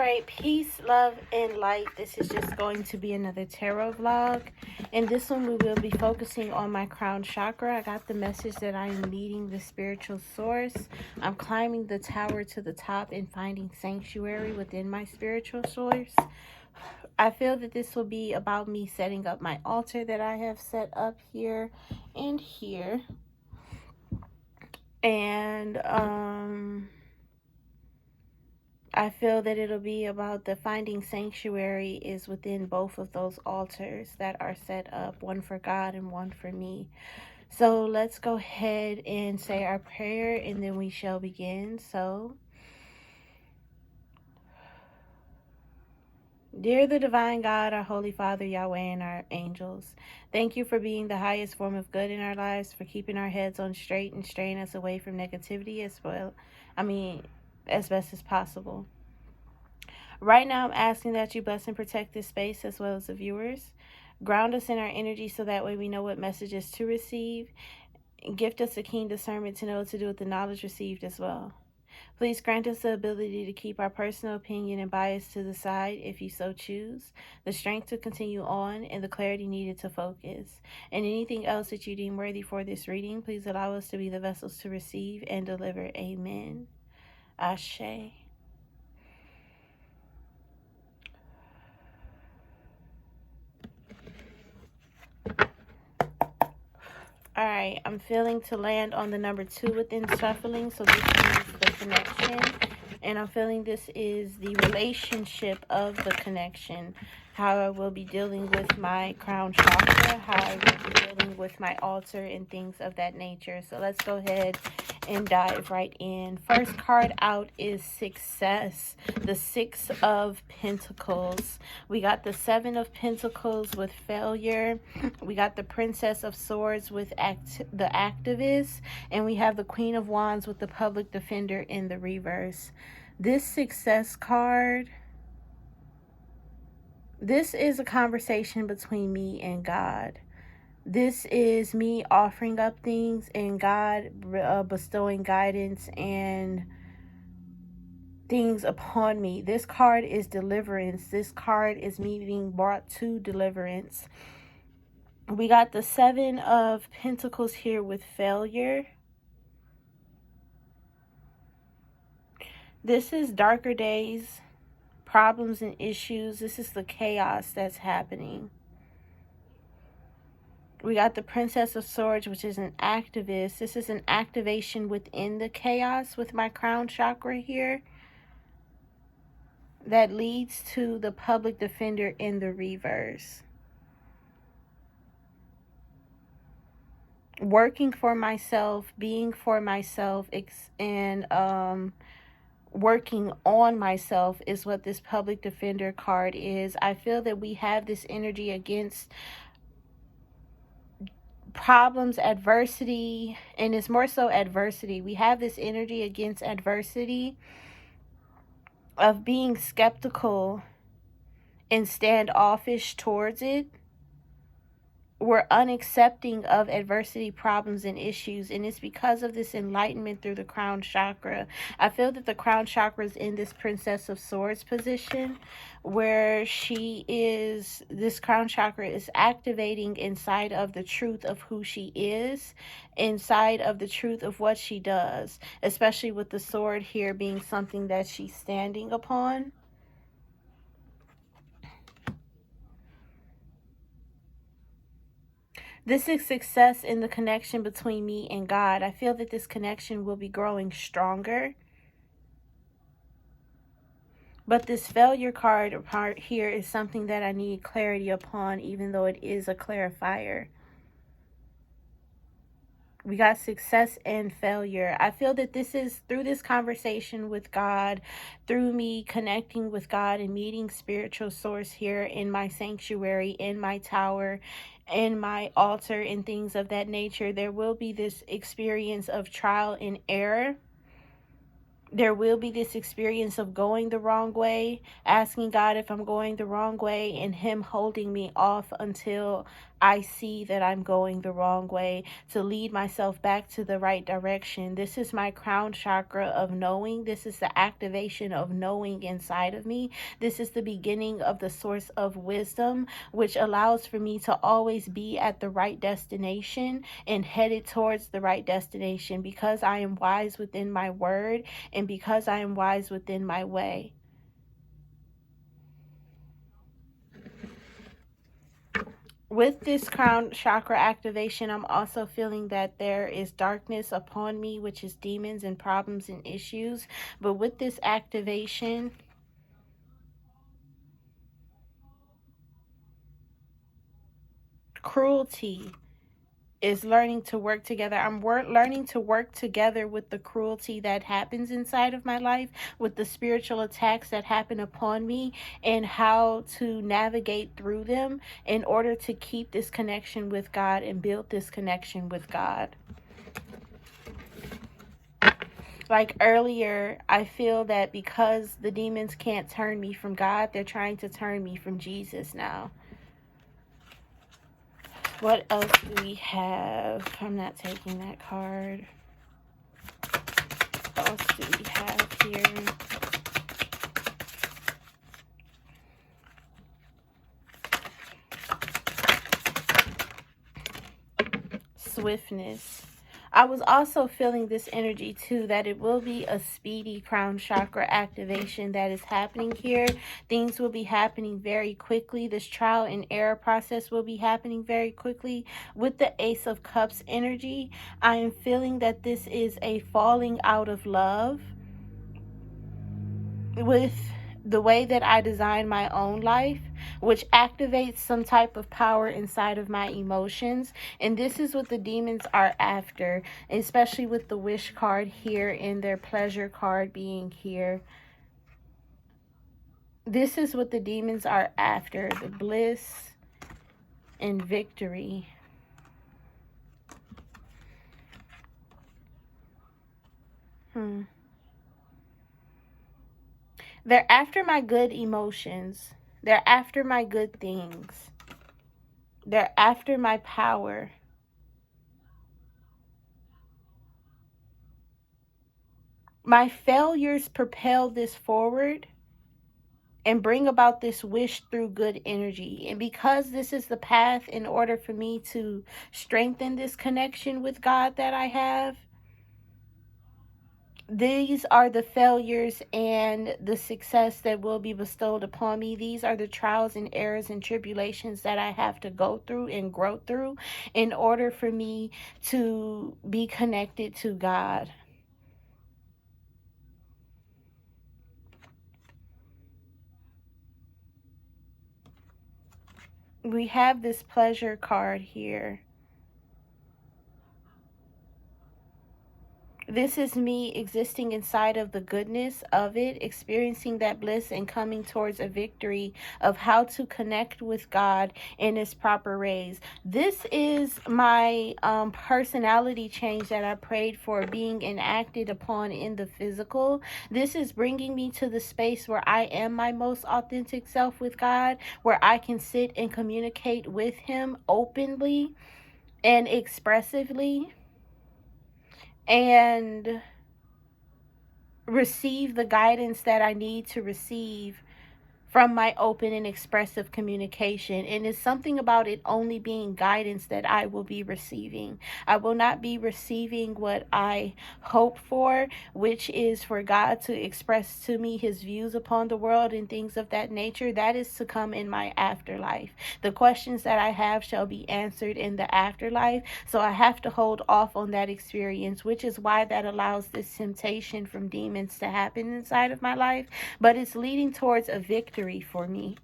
Alright, peace, love, and light. This is just going to be another tarot vlog. In this one, we will be focusing on my crown chakra. I got the message that I am meeting the spiritual source. I'm climbing the tower to the top and finding sanctuary within my spiritual source. I feel that this will be about me setting up my altar that I have set up here and here. And, I feel that it'll be about the finding sanctuary is within both of those altars that are set up, one for God and one for me. So let's go ahead and say our prayer and then we shall begin. So, dear the divine God, our Holy Father, Yahweh, and our angels, thank you for being the highest form of good in our lives, for keeping our heads on straight and straying us away from negativity as best as possible. Right now, I'm asking that you bless and protect this space as well as the viewers. Ground us in our energy so that way we know what messages to receive. Gift us a keen discernment to know what to do with the knowledge received as well. Please grant us the ability to keep our personal opinion and bias to the side if you so choose, the strength to continue on, and the clarity needed to focus. And anything else that you deem worthy for this reading, please allow us to be the vessels to receive and deliver. Amen. Ashe. Alright, I'm feeling to land on the number 2 within shuffling, so this is the connection. And I'm feeling this is the relationship of the connection. How I will be dealing with my crown chakra, how I will be dealing with my altar and things of that nature. So let's go ahead and dive right in. First card out is Success, the 6 of Pentacles. We got the 7 of Pentacles with Failure. We got the Princess of Swords with the Activist. And we have the Queen of Wands with the Public Defender in the reverse. This Success card, this is a conversation between me and God. This is me offering up things and God bestowing guidance and things upon me. This card is deliverance. This card is me being brought to deliverance. We got the 7 of Pentacles here with Failure. This is darker days, problems and issues. This is the chaos that's happening. We got the Princess of Swords, which is an activist. This is an activation within the chaos with my crown chakra here. That leads to the Public Defender in the reverse. Working for myself, being for myself, and working on myself is what this Public Defender card is. I feel that we have this energy against problems, adversity, and it's more so adversity. We have this energy against adversity of being skeptical and standoffish towards it. We're unaccepting of adversity, problems, and issues, and it's because of this enlightenment through the crown chakra. I feel that the crown chakra is in this Princess of Swords position where this crown chakra is activating inside of the truth of who she is, inside of the truth of what she does, especially with the sword here being something that she's standing upon. This is success in the connection between me and God. I feel that this connection will be growing stronger. But this failure card part here is something that I need clarity upon, even though it is a clarifier. We got success and failure. I feel that this is through this conversation with God, through me connecting with God and meeting spiritual source here in my sanctuary, in my tower, in my altar, and things of that nature. There will be this experience of trial and error. There will be this experience of going the wrong way, asking God if I'm going the wrong way, and Him holding me off until I see that I'm going the wrong way, to lead myself back to the right direction. This is my crown chakra of knowing. This is the activation of knowing inside of me. This is the beginning of the source of wisdom, which allows for me to always be at the right destination and headed towards the right destination, because I am wise within my word and because I am wise within my way. With this crown chakra activation, I'm also feeling that there is darkness upon me, which is demons and problems and issues. But with this activation, cruelty is learning to work together. I'm learning to work together with the cruelty that happens inside of my life, with the spiritual attacks that happen upon me, and how to navigate through them in order to keep this connection with God and build this connection with God. Like earlier, I feel that because the demons can't turn me from God, they're trying to turn me from Jesus now. What else do we have? I'm not taking that card. What else do we have here? Swiftness. I was also feeling this energy too, that it will be a speedy crown chakra activation that is happening here. Things will be happening very quickly. This trial and error process will be happening very quickly. With the Ace of Cups energy, I am feeling that this is a falling out of love with the way that I design my own life, which activates some type of power inside of my emotions. And this is what the demons are after, especially with the Wish card here and their Pleasure card being here. This is what the demons are after, the bliss and victory. They're after my good emotions. They're after my good things. They're after my power. My failures propel this forward and bring about this wish through good energy. And because this is the path in order for me to strengthen this connection with God that I have, these are the failures and the success that will be bestowed upon me. These are the trials and errors and tribulations that I have to go through and grow through in order for me to be connected to God. We have this Pleasure card here. This is me existing inside of the goodness of it, experiencing that bliss and coming towards a victory of how to connect with God in His proper ways. This is my personality change that I prayed for being enacted upon in the physical. This is bringing me to the space where I am my most authentic self with God, where I can sit and communicate with Him openly and expressively, and receive the guidance that I need to receive from my open and expressive communication. And it's something about it only being guidance that I will be receiving. I will not be receiving what I hope for, which is for God to express to me His views upon the world and things of that nature. That is to come in my afterlife. The questions that I have shall be answered in the afterlife. So I have to hold off on that experience, which is why that allows this temptation from demons to happen inside of my life. But it's leading towards a victory for me.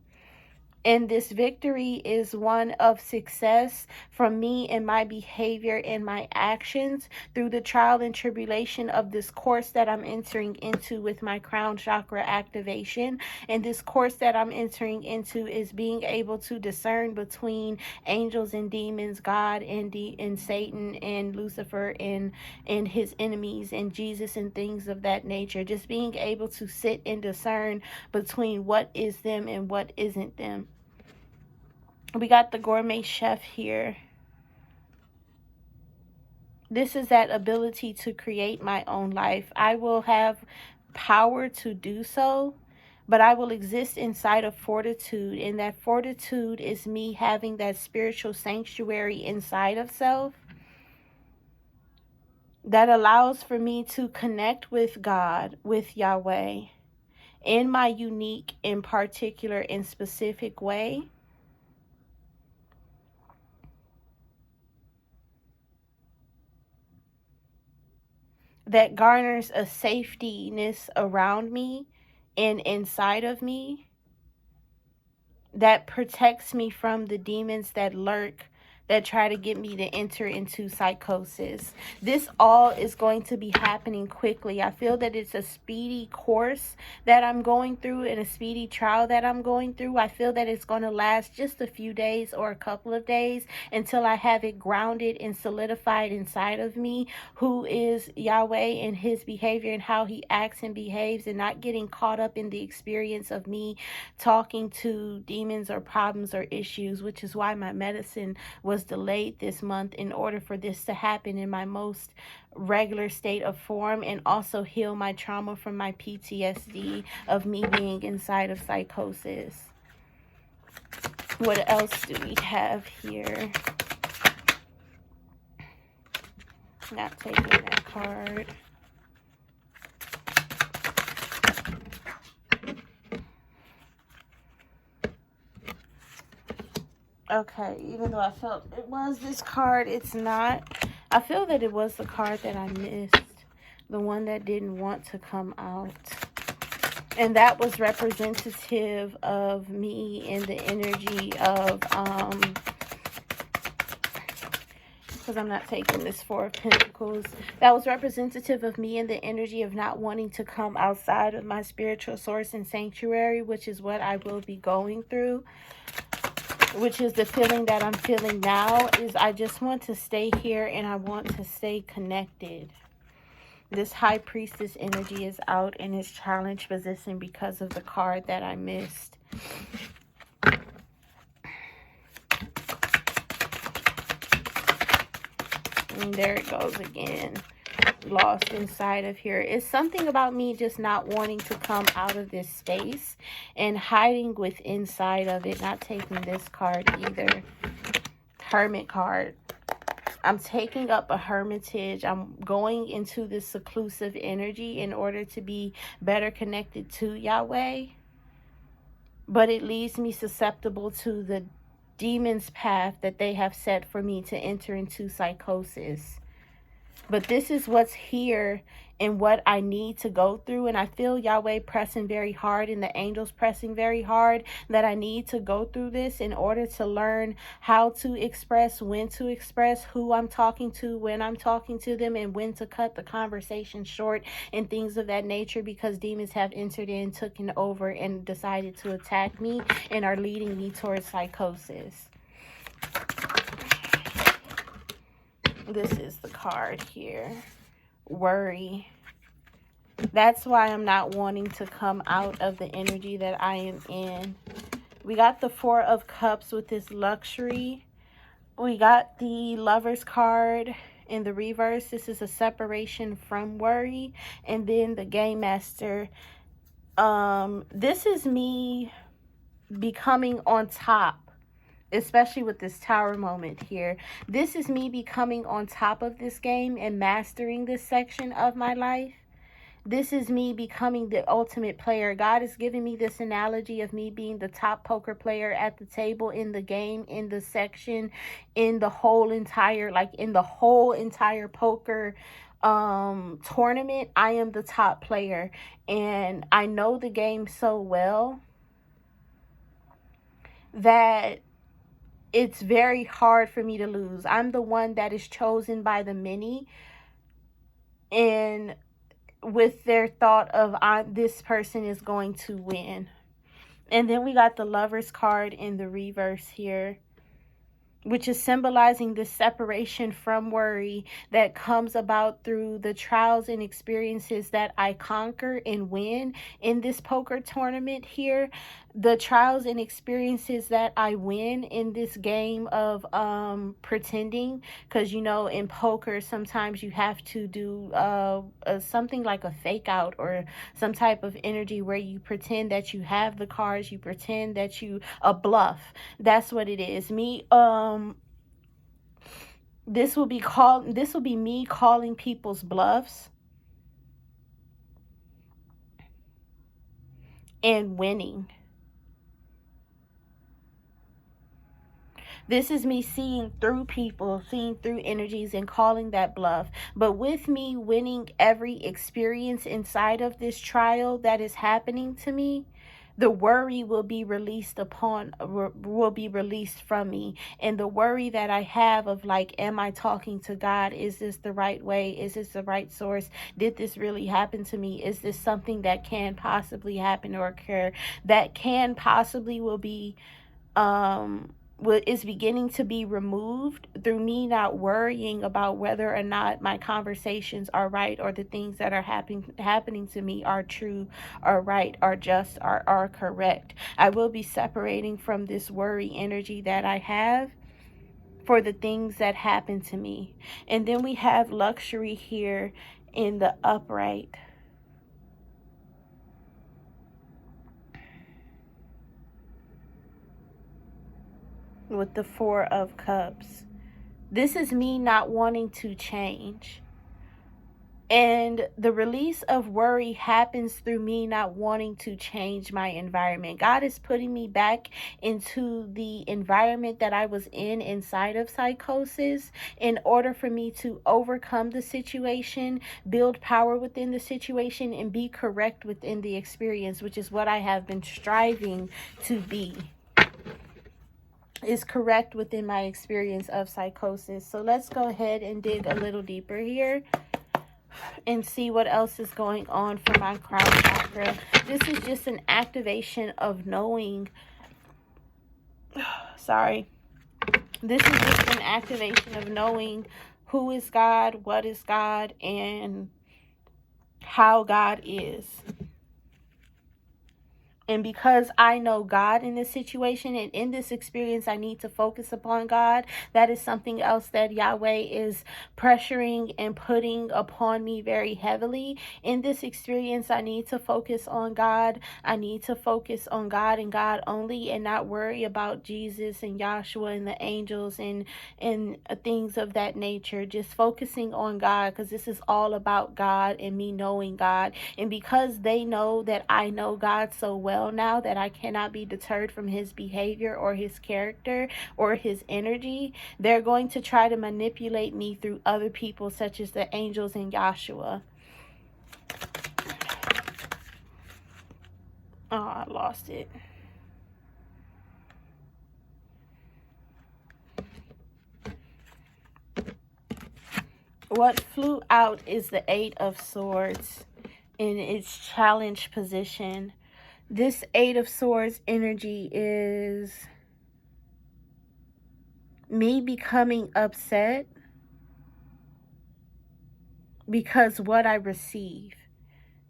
And this victory is one of success from me and my behavior and my actions through the trial and tribulation of this course that I'm entering into with my crown chakra activation. And this course that I'm entering into is being able to discern between angels and demons, God and Satan and Lucifer and his enemies and Jesus and things of that nature. Just being able to sit and discern between what is them and what isn't them. We got the gourmet chef here. This is that ability to create my own life. I will have power to do so, but I will exist inside of fortitude. And that fortitude is me having that spiritual sanctuary inside of self that allows for me to connect with God, with Yahweh, in my unique and particular and specific way. That garners a safetyness around me and inside of me that protects me from the demons that lurk, that try to get me to enter into psychosis. This all is going to be happening quickly. I feel that it's a speedy course that I'm going through and a speedy trial that I'm going through. I feel that it's going to last just a few days or a couple of days until I have it grounded and solidified inside of me who is Yahweh and his behavior and how he acts and behaves, and not getting caught up in the experience of me talking to demons or problems or issues, which is why my medicine was delayed this month in order for this to happen in my most regular state of form, and also heal my trauma from my PTSD of me being inside of psychosis. What else do we have here? Not taking that card. Okay, even though I felt it was this card, it's not. I feel that it was the card that I missed. The one that didn't want to come out. And that was representative of me in the energy of, because I'm not taking this Four of Pentacles. That was representative of me in the energy of not wanting to come outside of my spiritual source and sanctuary, which is what I will be going through. Which is the feeling that I'm feeling now, is I just want to stay here and I want to stay connected. This High Priestess energy is out in its challenge position because of the card that I missed. And there it goes again. Lost inside of here. It's something about me just not wanting to come out of this space and hiding with inside of it. Not taking this card either. Hermit card. I'm taking up a hermitage. I'm going into this seclusive energy in order to be better connected to Yahweh. But it leaves me susceptible to the demon's path that they have set for me to enter into psychosis. But this is what's here and what I need to go through. And I feel Yahweh pressing very hard and the angels pressing very hard that I need to go through this in order to learn how to express, when to express, who I'm talking to, when I'm talking to them, and when to cut the conversation short and things of that nature, because demons have entered in, taken over, and decided to attack me and are leading me towards psychosis. This is the card here. Worry. That's why I'm not wanting to come out of the energy that I am in. We got the Four of Cups with this luxury. We got the Lover's card in the reverse. This is a separation from worry. And then the Game Master. This is me becoming on top. Especially with this Tower moment here. This is me becoming on top of this game and mastering this section of my life. This is me becoming the ultimate player. God is giving me this analogy of me being the top poker player at the table, in the game, in the section, in the whole entire, poker tournament. I am the top player. And I know the game so well that it's very hard for me to lose. I'm the one that is chosen by the many, and with their thought of this person is going to win. And then we got the Lover's card in the reverse here. which is symbolizing the separation from worry that comes about through the trials and experiences that I conquer and win in this poker tournament here. The trials and experiences that I win in this game of pretending, because you know in poker sometimes you have to do something like a fake out or some type of energy where you pretend that you have the cards, you pretend that you a bluff. That's what it is. This will be me calling people's bluffs and winning. This is me seeing through people, seeing through energies and calling that bluff. But with me winning every experience inside of this trial that is happening to me, the worry will be released from me. And the worry that I have of like, am I talking to God? Is this the right way? Is this the right source? Did this really happen to me? Is this something that can possibly happen or occur? That can possibly will be is beginning to be removed through me not worrying about whether or not my conversations are right, or the things that are happening to me are true, are right, are just, are correct. I will be separating from this worry energy that I have for the things that happen to me. And then we have luxury here in the upright. With the Four of Cups. This is me not wanting to change. And the release of worry happens through me not wanting to change my environment. God is putting me back into the environment that I was in inside of psychosis in order for me to overcome the situation, build power within the situation, and be correct within the experience, which is what I have been striving to be. Is correct within my experience of psychosis. So let's go ahead and dig a little deeper here and see what else is going on for my crown chakra. This is just an activation of knowing. Sorry. This is just an activation of knowing who is God, what is God, and how God is. And because I know God in this situation and in this experience, I need to focus upon God. That is something else that Yahweh is pressuring and putting upon me very heavily. In this experience, I need to focus on God. I need to focus on God and God only, and not worry about Jesus and Yahshua and the angels and things of that nature. Just focusing on God, because this is all about God and me knowing God. And because they know that I know God so well now that I cannot be deterred from his behavior or his character or his energy, they're going to try to manipulate me through other people such as the angels and Yahshua. Oh, I lost it. What flew out is the Eight of Swords in its challenge position. This Eight of Swords energy is me becoming upset because what I receive.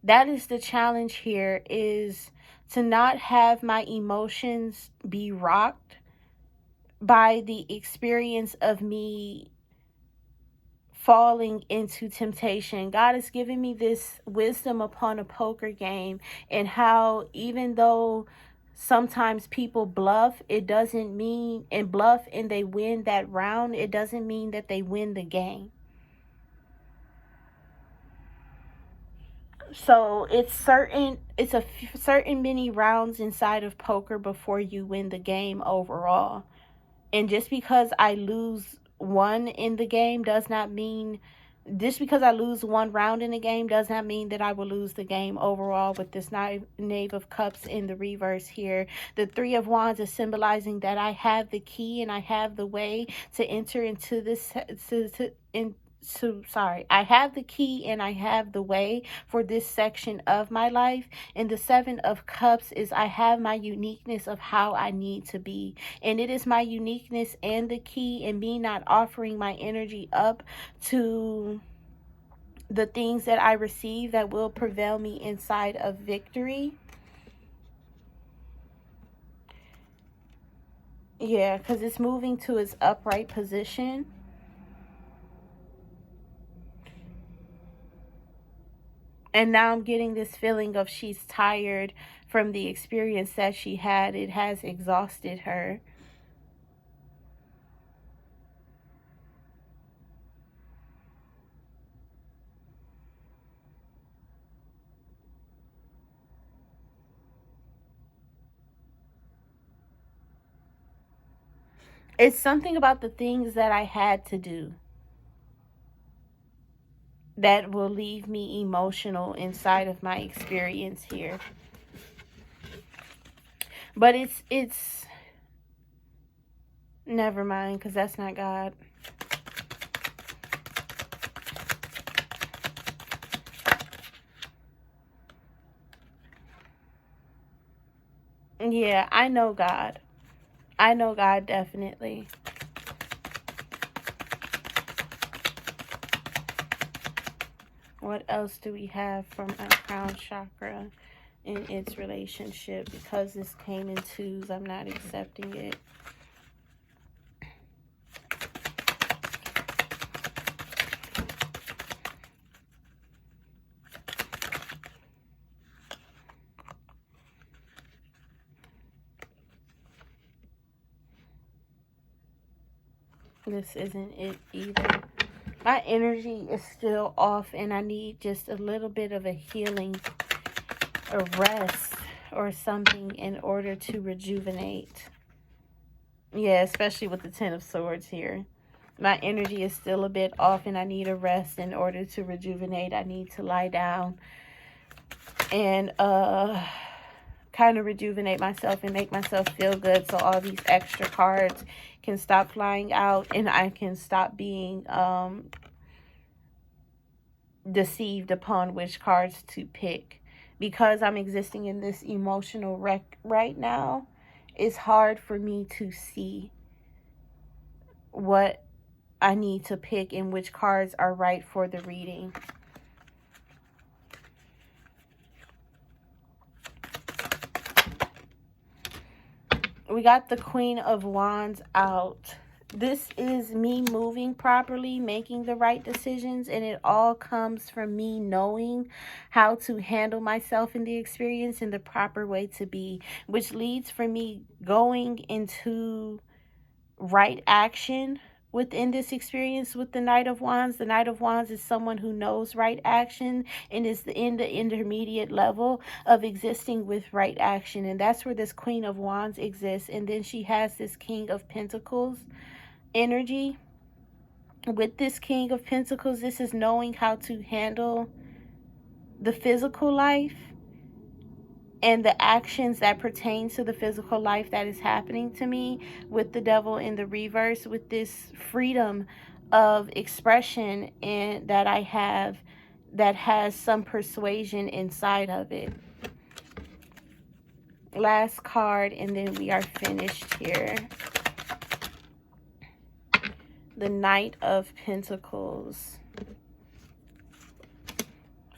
That is the challenge here, is to not have my emotions be rocked by the experience of me falling into temptation. God has given me this wisdom upon a poker game, and how even though sometimes people bluff, it doesn't mean, and bluff and they win that round, it doesn't mean that they win the game. So it's a certain many rounds inside of poker before you win the game overall. And just because I lose one in the game does not mean, just because I lose one round in the game does not mean that I will lose the game overall. With this Knave of Cups in the reverse here, the Three of Wands is symbolizing that I have the key and I have the way to enter into this I have the key and I have the way for this section of my life. And the Seven of Cups is I have my uniqueness of how I need to be. And it is my uniqueness and the key, and me not offering my energy up to the things that I receive that will prevail me inside of victory. Yeah, because it's moving to its upright position. And now I'm getting this feeling of she's tired from the experience that she had. It has exhausted her. It's something about the things that I had to do that will leave me emotional inside of my experience here. But it's never mind, because that's not God. Yeah, I know God. I know God, definitely. What else do we have from our crown chakra in its relationship? Because this came in twos, I'm not accepting it. This isn't it either. My energy is still off, and I need just a little bit of a healing, a rest, or something in order to rejuvenate. Yeah, especially with the Ten of Swords here. My energy is still a bit off, and I need a rest in order to rejuvenate. I need to lie down and kind of rejuvenate myself and make myself feel good, so all these extra cards can stop flying out and I can stop being deceived upon which cards to pick. Because I'm existing in this emotional wreck right now, it's hard for me to see what I need to pick and which cards are right for the reading. We got the Queen of Wands out. This is me moving properly, making the right decisions, and it all comes from me knowing how to handle myself in the experience in the proper way to be, which leads for me going into right action within this experience with the Knight of Wands. The Knight of Wands is someone who knows right action and is in the intermediate level of existing with right action. And that's where this Queen of Wands exists. And then she has this King of Pentacles energy. With this King of Pentacles, this is knowing how to handle the physical life and the actions that pertain to the physical life that is happening to me, with the Devil in the reverse, with this freedom of expression and that I have that has some persuasion inside of it. Last card, and then we are finished here. The Knight of Pentacles.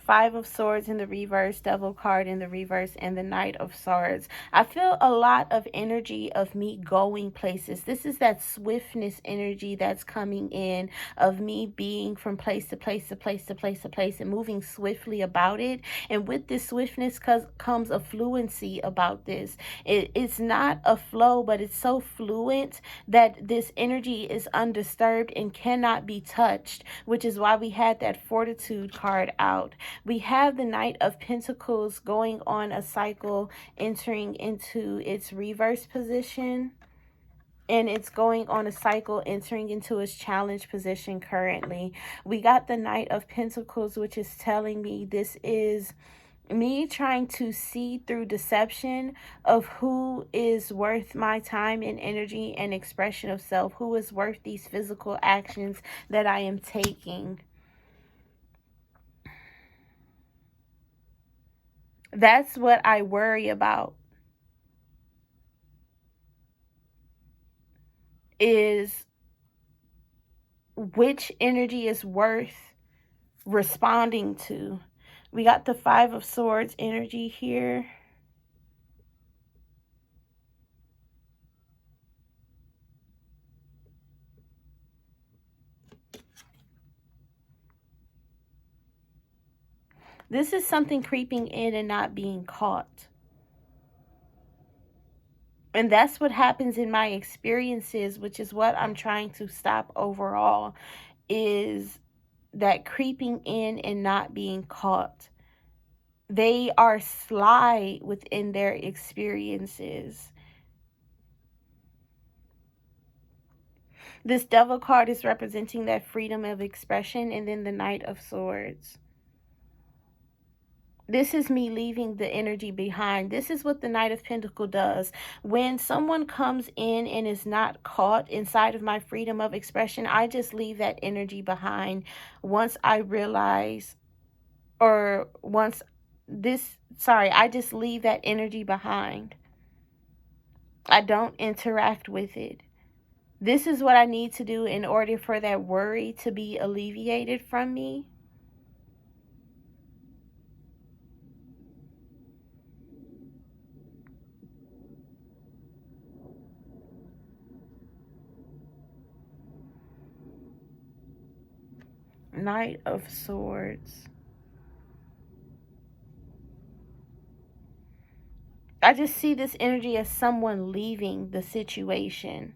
Five of Swords in the reverse, Devil card in the reverse, and the Knight of Swords. I feel a lot of energy of me going places. This is that swiftness energy that's coming in, of me being from place to place to place to place to place and moving swiftly about it. And with this swiftness comes a fluency about this. It's not a flow, but it's so fluent that this energy is undisturbed and cannot be touched, which is why we had that Fortitude card out. We have the Knight of Pentacles going on a cycle, entering into its reverse position. And it's going on a cycle, entering into its challenge position currently. We got the Knight of Pentacles, which is telling me this is Me trying to see through deception of who is worth my time and energy and expression of self, who is worth these physical actions that I am taking. That's what I worry about, is which energy is worth responding to. We got the Five of Swords energy here. This is something creeping in and not being caught. And that's what happens in my experiences, which is what I'm trying to stop overall, is that creeping in and not being caught. They are sly within their experiences. This Devil card is representing that freedom of expression, and then the Knight of Swords. This is me leaving the energy behind. This is what the Knight of Pentacles does. When someone comes in and is not caught inside of my freedom of expression, I just leave that energy behind once I realize, or once I just leave that energy behind. I don't interact with it. This is what I need to do in order for that worry to be alleviated from me. Knight of Swords. I just see this energy as someone leaving the situation.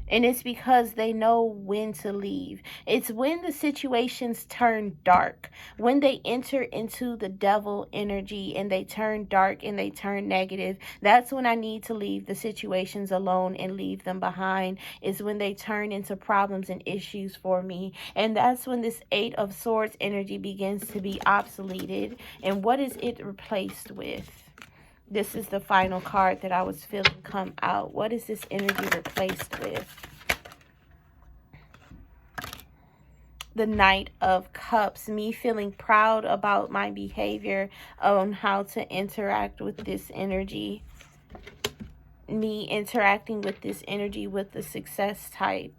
And it's because they know when to leave. It's when the situations turn dark. When they enter into the devil energy and they turn dark and they turn negative. That's when I need to leave the situations alone and leave them behind. Is when they turn into problems and issues for me. And that's when this Eight of Swords energy begins to be obsoleted. And what is it replaced with? This is the final card that I was feeling come out. What is this energy replaced with? The Knight of Cups. Me feeling proud about my behavior on how to interact with this energy. Me interacting with this energy with the success type.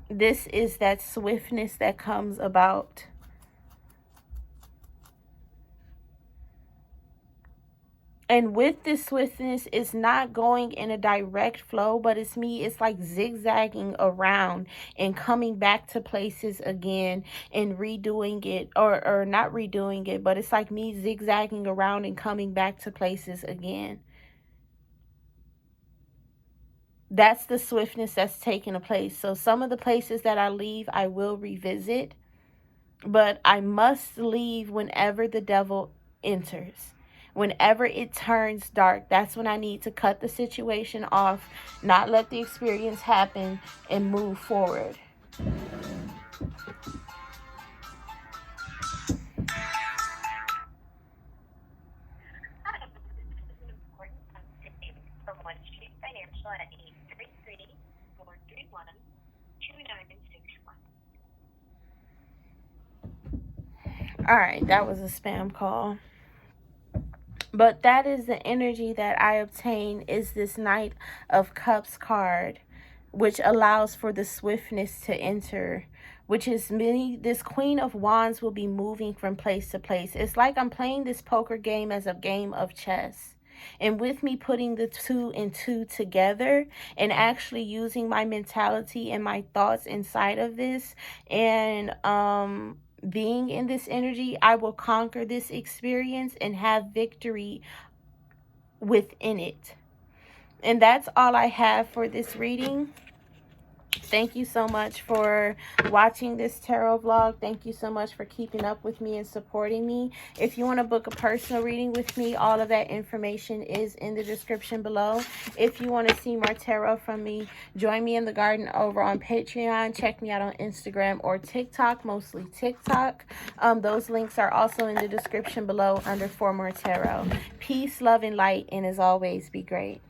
This is that swiftness that comes about. And with this swiftness, it's not going in a direct flow, but it's like zigzagging around and coming back to places again and redoing it, or not redoing it, but it's like me zigzagging around and coming back to places again. That's the swiftness that's taking place. So some of the places that I leave, I will revisit, but I must leave whenever the devil enters. Whenever it turns dark, that's when I need to cut the situation off, not let the experience happen, and move forward. All right, that was a spam call. But that is the energy that I obtain, is this Knight of Cups card, which allows for the swiftness to enter, which is me. This Queen of Wands will be moving from place to place. It's like I'm playing this poker game as a game of chess. And with me putting the 2 and 2 together and actually using my mentality and my thoughts inside of this, and being in this energy, I will conquer this experience and have victory within it. And that's all I have for this reading. Thank you so much for watching this tarot vlog. Thank you so much for keeping up with me and supporting me. If you want to book a personal reading with me, all of that information is in the description below. If you want to see more tarot from me, join me in the garden over on Patreon. Check me out on Instagram or TikTok, mostly TikTok. Those links are also in the description below under For More Tarot. Peace, love, and light, and as always, be great.